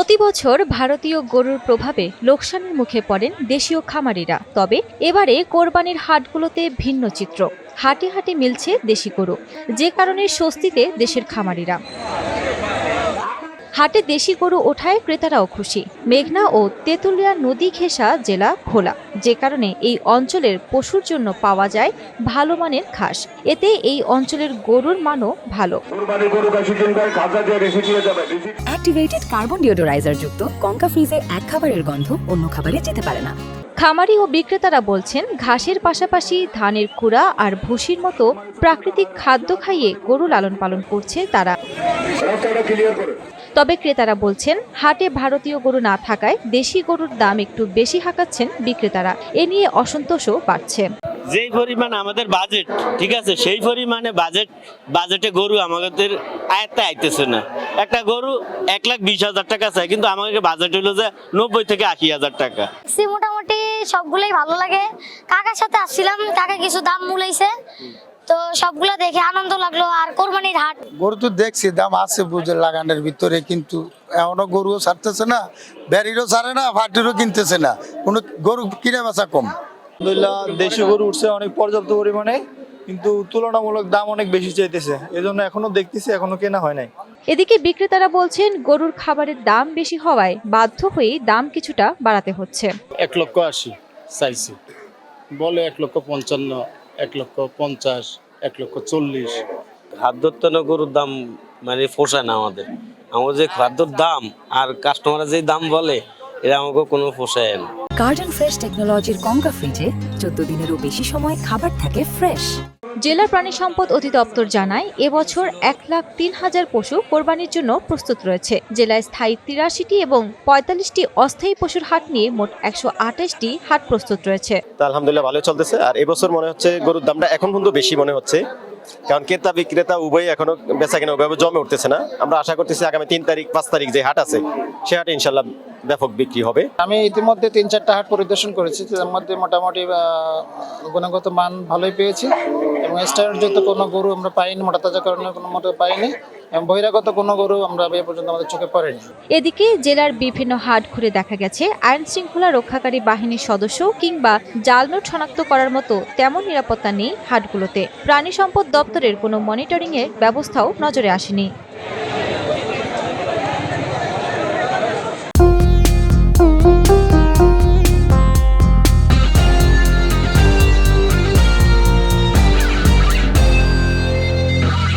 প্রতি বছর ভারতীয় গরুর প্রভাবে লোকসানের মুখে পড়েন দেশীয় খামারিরা। তবে এবারে কোরবানির হাটগুলোতে ভিন্ন চিত্র। হাটে হাটে মিলছে দেশি গরু, যে কারণে স্বস্তিতে দেশের খামারিরা। হাটে দেশি গরু ওঠায় ক্রেতারাও খুশি। মেঘনা ও তেঁতুলিয়া নদী ঘেঁষা জেলা ভোলা, যে কারণে এই অঞ্চলের পশুর জন্য পাওয়া যায় ভালো মানের ঘাস। এতে এই অঞ্চলের গরুর মানও ভালো। অ্যাক্টিভেটেড কার্বন ডিওডোরাইজার যুক্ত কঙ্কা ফ্রিজের এক খাবারের গন্ধ অন্য খাবারে যেতে পারে না। খামারি ও বিক্রেতারা বলছেন, ঘাসের পাশাপাশি ধানের কুড়া আর ভুসির মতো প্রাকৃতিক খাদ্য খাইয়ে গরু লালন পালন করছে তারা। তবে ক্রেতারা বলছেন, হাটে ভারতীয় গরু না থাকায় দেশি গরুর দাম একটু বেশি হাঁকাচ্ছেন বিক্রেতারা। এ নিয়ে অসন্তোষও বাড়ছে। যেই পরিমাণ আমাদের বাজেট, ঠিক আছে, সেই পরিমাণে বাজেটে গরু আমাদের আয়ত্তে আইতেছে না। একটা গরু 1,20,000 টাকা চাই, কিন্তু আমাদের বাজেট হলো যে 90 থেকে 80,000 টাকা। মোটামুটি সবগুলোই ভালো লাগে। কাকার সাথে আসছিলাম, কাকা কিছু দাম মূলাইছে, তো সবগুলো দেখে আনন্দ লাগলো। আর কোরবানির হাট গরু তো দেখছি দাম আছে বুঝে লাগানোর ভিতরে, কিন্তু এখনো গরুও ছাড়তেছে না, ব্যারিরও ছাড়ে না, ফাটিরও কিনতেছে না, কোনো গরু কিনে বেচা কম। আলহামদুলিল্লাহ দেশি গরু উঠছে অনেক পর্যাপ্ত পরিমাণে, কিন্তু তুলনামূলক দাম অনেক বেশি চাইতেছে, এজন্য এখনো দেখতেছি এখনো কেনা হয় নাই। এদিকে বিক্রেতারা বলছেন, গরুর খাবারের দাম বেশি হওয়ায় বাধ্য হয়ে দাম কিছুটা বাড়াতে হচ্ছে। 1,80,000 চাইছি, বলে 1,55,000, 1,50,000, 1,40,000। খাদ্যর গরুর দাম মানে পোষায় না আমাদের যে খাদ্যর দাম আর কাস্টমার যে দাম বলে, এটা আমাকে কোনো পোষায় না। গার্ডেন ফ্রেশ টেকনোলজির কঙ্কা ফ্রিজে 14 দিনেরও বেশি সময় খাবার থাকে ফ্রেশ। জেলা প্রাণী সম্পদ অধিদপ্তর জানায়, এবছর 1,03,000 পশু কোরবানির জন্য প্রস্তুত রয়েছে। জেলায় স্থায়ী 83টি এবং 45টি অস্থায়ী পশুর হাট নিয়ে মোট 128টি হাট প্রস্তুত রয়েছে। আলহামদুলিল্লাহ ভালো চলতেছে। আর এবছর মনে হচ্ছে গরুর দামটা এখন পর্যন্ত বেশি মনে হচ্ছে, কারণ ক্রেতা বিক্রেতা উভয়ই এখনো বেচা কিনা ওইভাবে জমে উঠতেছে না। আমরা আশা করতেছি আগামী 3 তারিখ 5 তারিখ যে হাট আছে, সে হাটে ইনশাল্লাহ ব্যাপক বিক্রি হবে। আমি ইতিমধ্যে 3-4টা হাট পরিদর্শন করেছি, তার মধ্যে মোটামুটি গুণগত মান ভালোই পেয়েছি এবং স্টাইলযুক্ত কোনো গরু আমরা পাইনি, মোটা তাজা কারণে কোনো মতো পাইনি এবং বহিরাগত কোনো গরু আমরা এ পর্যন্ত আমাদের চোখে পড়েনি। এদিকে জেলার বিভিন্ন হাট ঘুরে দেখা গেছে, আইন শৃঙ্খলা রক্ষাকারী বাহিনীর সদস্য কিংবা জাল নোট শনাক্ত করার মতো তেমন নিরাপত্তা নেই হাটগুলোতে। প্রাণী সম্পদ দপ্তরের কোনো মনিটরিং এর ব্যবস্থাও নজরে আসেনি।